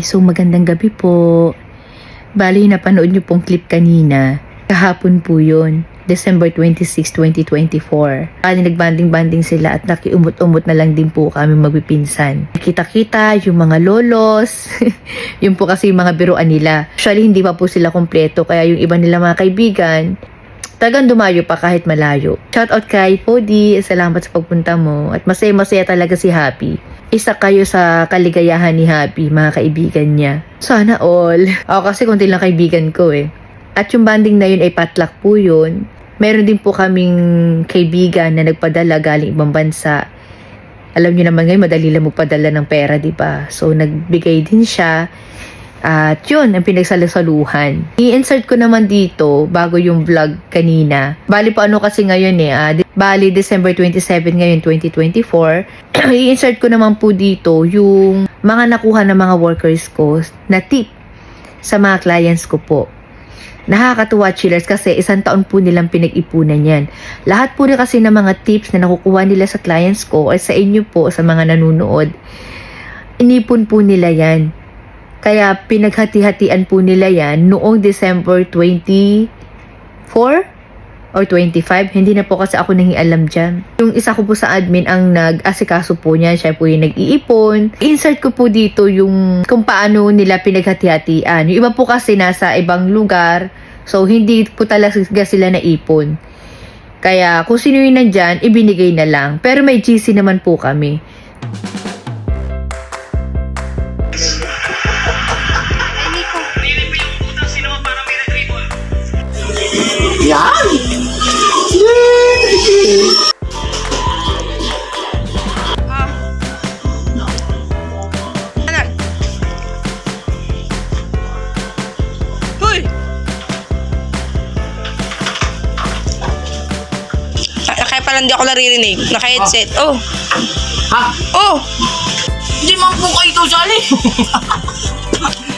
So magandang gabi po. Bali, napanood niyo pong clip kanina. Kahapon po yun. December 26, 2024. Nagbanding-banding sila at nakiumot-umot na lang din po kami magpipinsan. Kita-kita yung mga lolos. Yung po kasi yung mga biruan nila. Actually, hindi pa po sila kompleto. Kaya yung iba nila mga kaibigan, talagang dumayo pa kahit malayo. Shoutout kay Podi. Salamat sa pagpunta mo. At masaya-masaya talaga si Happy. Isa kayo sa kaligayahan ni Happy, mga kaibigan niya. Sana all. Ako kasi kunti lang kaibigan ko eh. At yung banding na yun ay potluck po yun. Meron din po kaming kaibigan na nagpadala galing ibang bansa. Alam niyo naman ngayon, madali lang magpadala ng pera, di ba? So, nagbigay din siya. At yun, ang pinagsalusaluhan. I-insert ko naman dito, bago yung vlog kanina. Bali pa ano kasi ngayon bali December 27 ngayon, 2024. I-insert ko naman po dito yung mga nakuha ng mga workers ko na tip sa mga clients ko po. Nakakatuwa, chillers, kasi isang taon po nilang pinag-ipunan yan. Lahat po rin kasi ng mga tips na nakukuha nila sa clients ko or sa inyo po, sa mga nanonood, inipon po nila yan. Kaya pinaghati-hatian po nila yan noong December 24 or 25. Hindi na po kasi ako nangialam dyan. Yung isa ko po sa admin ang nag-asikaso po niya. Siya po yung nag-iipon. Insert ko po dito yung kung paano nila pinaghati-hatian. Yung iba po kasi nasa ibang lugar. So, hindi po talaga sila naipon. Kaya kung sino yung nandyan, ibinigay na lang. Pero may GC naman po kami. Yan! Hoy! Kaya pala hindi ako naririnig. Naka-headset. Oh! Ha? Oh! Hindi man po kayo ito sali!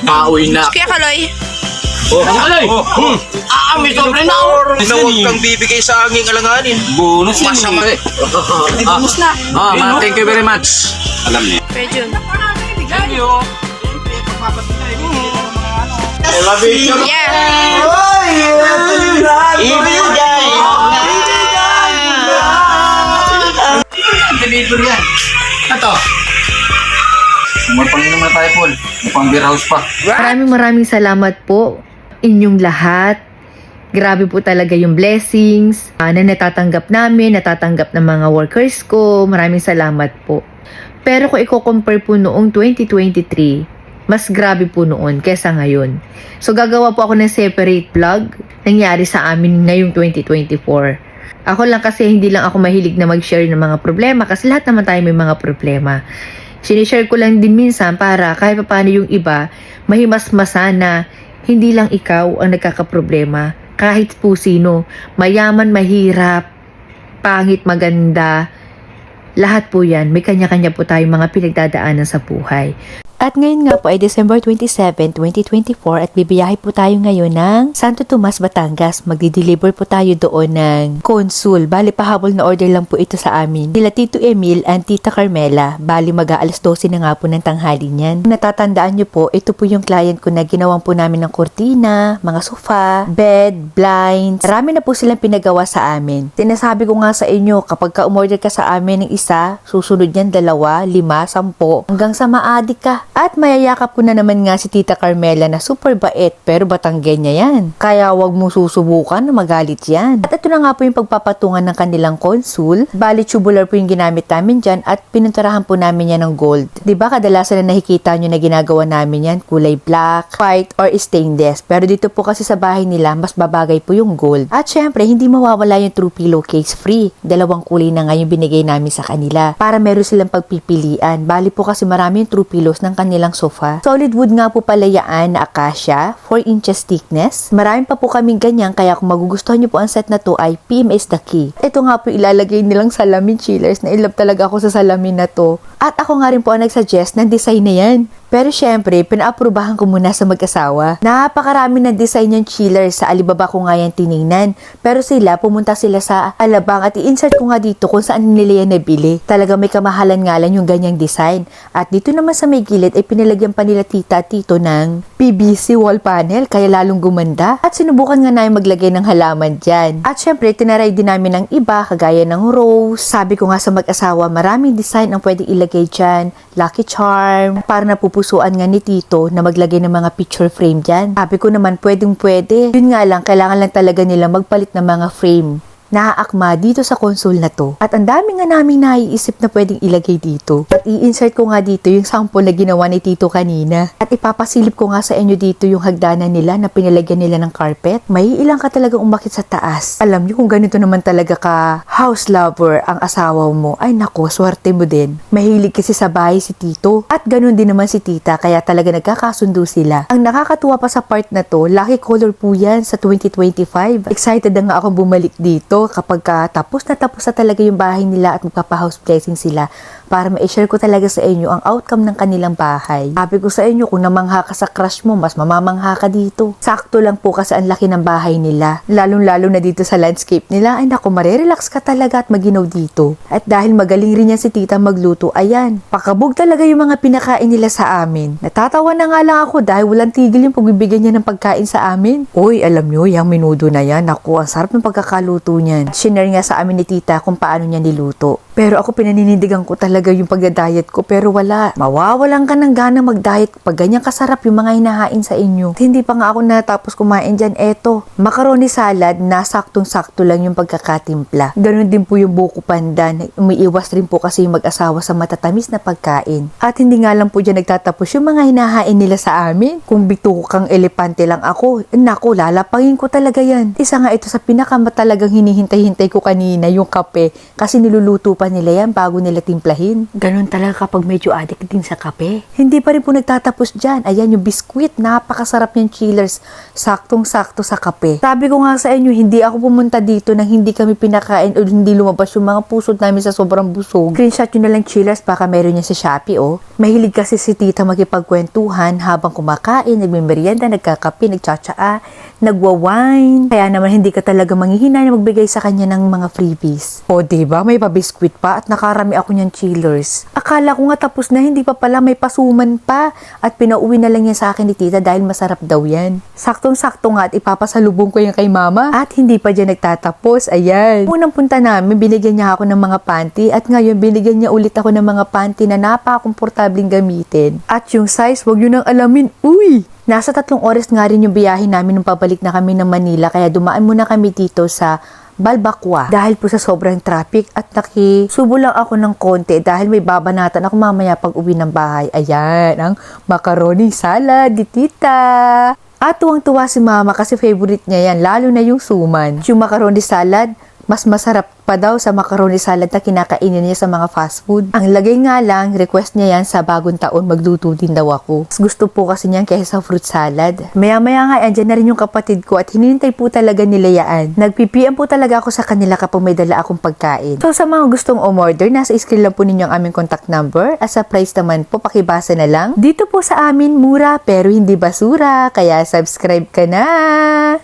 Pauwi na. Kuya Kaloy! Oh, alay! May sobre na ako! Na huwag kang bibigay sa aking alanganin. Bonus yun. Masama eh. May bonus na. Thank you very much. Alam niya. Pwede yun. Elevation! Yeah! Ibigay! Deliver yan. Ito. Magpangin naman tayo, Paul. Mukhang beer house pa. Maraming salamat po inyong lahat. Grabe po talaga yung blessings na natatanggap namin, natatanggap ng mga workers ko. Maraming salamat po. Pero kung i-compare po noong 2023, mas grabe po noon kesa ngayon. So gagawa po ako ng separate vlog nangyari sa amin ngayong 2024. Ako lang kasi hindi lang ako mahilig na mag-share ng mga problema kasi lahat naman tayo may mga problema. Sinishare ko lang din minsan para kahit paano yung iba mahimasmasan na hindi lang ikaw ang nagkakaproblema. Kahit po sino, mayaman, mahirap, pangit, maganda, lahat po yan, may kanya-kanya po tayong mga pinagdadaanan sa buhay. At ngayon nga po ay December 27, 2024 at bibiyahe po tayo ngayon ng Santo Tomas, Batangas. Magdi-deliver po tayo doon ng consul. Bali, pahabol na order lang po ito sa amin. Sila Tito Emil and Tita Carmela. Bali, mag-aalas 12 na nga po ng tanghali niyan. Natatandaan nyo po, ito po yung client ko na ginawan po namin ng kortina, mga sofa, bed, blinds. Marami na po silang pinagawa sa amin. Sinasabi ko nga sa inyo, kapag ka-umorder ka sa amin ng isa, susunod yan 2, 5, 10, hanggang sa maadik ka. At mayayakap ko na naman nga si Tita Carmela na super bait pero Batanggenya yan. Kaya wag mo susubukan na magalit yan. At ito na nga po yung pagpapatungan ng kanilang consul. Bali tubular po yung ginamit namin dyan at pinunturahan po namin yan ng gold. Diba kadalasan na nakikita nyo na ginagawa namin yan kulay black, white, or stainless. Pero dito po kasi sa bahay nila mas babagay po yung gold. At syempre hindi mawawala yung true pillowcase free. 2 kulay na nga yung binigay namin sa kanila para meron silang pagpipilian. Bali po kasi marami yung true pillows ng kanilang sofa. Solid wood nga po pala yan na acacia, 4 inches thickness. Marami pa po kaming ganyan kaya kung magugustuhan nyo po ang set na to ay PM is the key. Ito nga po ilalagay nilang salamin, chillers. Na-inlove talaga ako sa salamin na to. At ako nga rin po ang nagsuggest ng design na yan. Pero syempre, pinaaprubahan ko muna sa mag-asawa. Napakarami ng design yung chiller sa Alibaba ko nga yan tinignan. Pero sila, pumunta sila sa Alabang at i-insert ko nga dito kung saan nila yan nabili. Talaga may kamahalan nga lang yung ganyang design. At dito naman sa may gilid ay pinalagyan pa nila tita at tito ng PVC wall panel kaya lalong gumanda. At sinubukan nga namin maglagay ng halaman dyan. At syempre, tinaray din namin ng iba kagaya ng rose. Sabi ko nga sa mag-asawa, maraming design ang pwedeng ilagay dyan. Lucky Charm, para napupusuan nga ni Tito na maglagay ng mga picture frame dyan. Sabi ko naman, pwedeng-pwede. Yun nga lang, kailangan lang talaga nila magpalit ng mga frame. Naaakma dito sa console na to. At ang dami nga namin naiisip na pwedeng ilagay dito. At i-insert ko nga dito yung sample na ginawa ni Tito kanina. At ipapasilip ko nga sa inyo dito yung hagdanan nila na pinalagyan nila ng carpet. May ilang ka talagang umakit sa taas. Alam niyo kung ganito naman talaga ka house lover ang asawa mo. Ay nako, swerte mo din. Mahilig kasi sa bahay si Tito. At ganun din naman si Tita kaya talaga nagkakasundo sila. Ang nakakatuwa pa sa part na to, lucky color po yan sa 2025. Excited na nga ako bumalik dito kapag tapos na talaga yung bahay nila at magpapa-house blessing sila para ma-share ko talaga sa inyo ang outcome ng kanilang bahay. Sabi ko sa inyo, kung namangha ka sa crush mo, mas mamamangha ka dito. Sakto lang po kasi ang laki ng bahay nila. Lalong-lalo na dito sa landscape nila, ay naku, marerelax ka talaga at maginaw dito. At dahil magaling rin yan si tita magluto, ayan, pakabog talaga yung mga pinakain nila sa amin. Natatawa na nga lang ako dahil walang tigil yung pagbibigyan niya ng pagkain sa amin. Uy, alam nyo, yung minudo na yan, naku, ang sarap ng pagkakaluto niyan. Shinare nga sa amin ni tita kung paano niya niluto. Pero ako pinaninindigan ko talaga yung pagda-diet ko pero wala. Mawawalan ka ng gana mag-diet pag ganyan kasarap yung mga hinahain sa inyo. At hindi pa nga ako natapos kumain dyan. Eto, macaroni salad na saktong-sakto lang yung pagkakatimpla. Ganon din po yung buko pandan. Umiiwas rin po kasi yung mag-asawa sa matatamis na pagkain. At hindi nga lang po dyan nagtatapos yung mga hinahain nila sa amin. Kung bitukang elepante lang ako, naku, lalapangin ko talaga yan. Isa nga ito sa pinakamatalagang hinihintay-hintay ko kanina, yung kape. Kasi niluluto pa nila yan bago nila timplahin. Ganon talaga kapag medyo addict din sa kape. Hindi pa rin po nagtatapos dyan. Ayan yung biskwit. Napakasarap yung chillers. Saktong-sakto sa kape. Sabi ko nga sa inyo, hindi ako pumunta dito nang hindi kami pinakain o hindi lumabas yung mga pusod namin sa sobrang busog. Screenshot nyo na lang chillers, baka meron niya sa Shopee, oh. Mahilig kasi si tita makipagkwentuhan habang kumakain, nagmimerienda, nagkakape, nagtsatsaa, nagwa-wine. Kaya naman hindi ka talaga manghihinay na magbigay sa kanya ng mga freebies. O diba, may pa-biskwit pa at nakarami ako niyang chillers. Akala ko nga tapos na, hindi pa pala, may pasuman pa. At pinauwi na lang niya sa akin ni tita dahil masarap daw yan. Saktong-sakto nga at ipapasalubong ko yan kay mama. At hindi pa dyan nagtatapos, ayan. Unang punta namin, binigyan niya ako ng mga panty at ngayon binigyan niya ulit ako ng mga panty na napaka-komportabling gamitin. At yung size, wag yun ang alamin. Uy! Nasa 3 oras nga rin yung biyahe namin nung pabalik na kami ng Manila kaya dumaan muna kami dito sa Balbacua dahil po sa sobrang traffic at nakisubo lang ako ng konti dahil may babanatan ako mamaya pag uwi ng bahay. Ayan, ang macaroni salad di tita. At tuwang-tuwa si mama kasi favorite niya yan, lalo na yung suman. Yung macaroni salad, mas masarap pa daw sa macaroni salad na kinakainin niya sa mga fast food. Ang lagay nga lang, request niya yan sa bagong taon, magluto din daw ako. Mas gusto po kasi niyan kaysa fruit salad. Maya-maya nga, andyan na rin yung kapatid ko at hinintay po talaga nila yan. Nag-PPM po talaga ako sa kanila kapag may dala akong pagkain. So sa mga gustong umorder, nasa screen lang po ninyo ang aming contact number. At sa price naman po, pakibasa na lang. Dito po sa amin, mura pero hindi basura. Kaya subscribe ka na!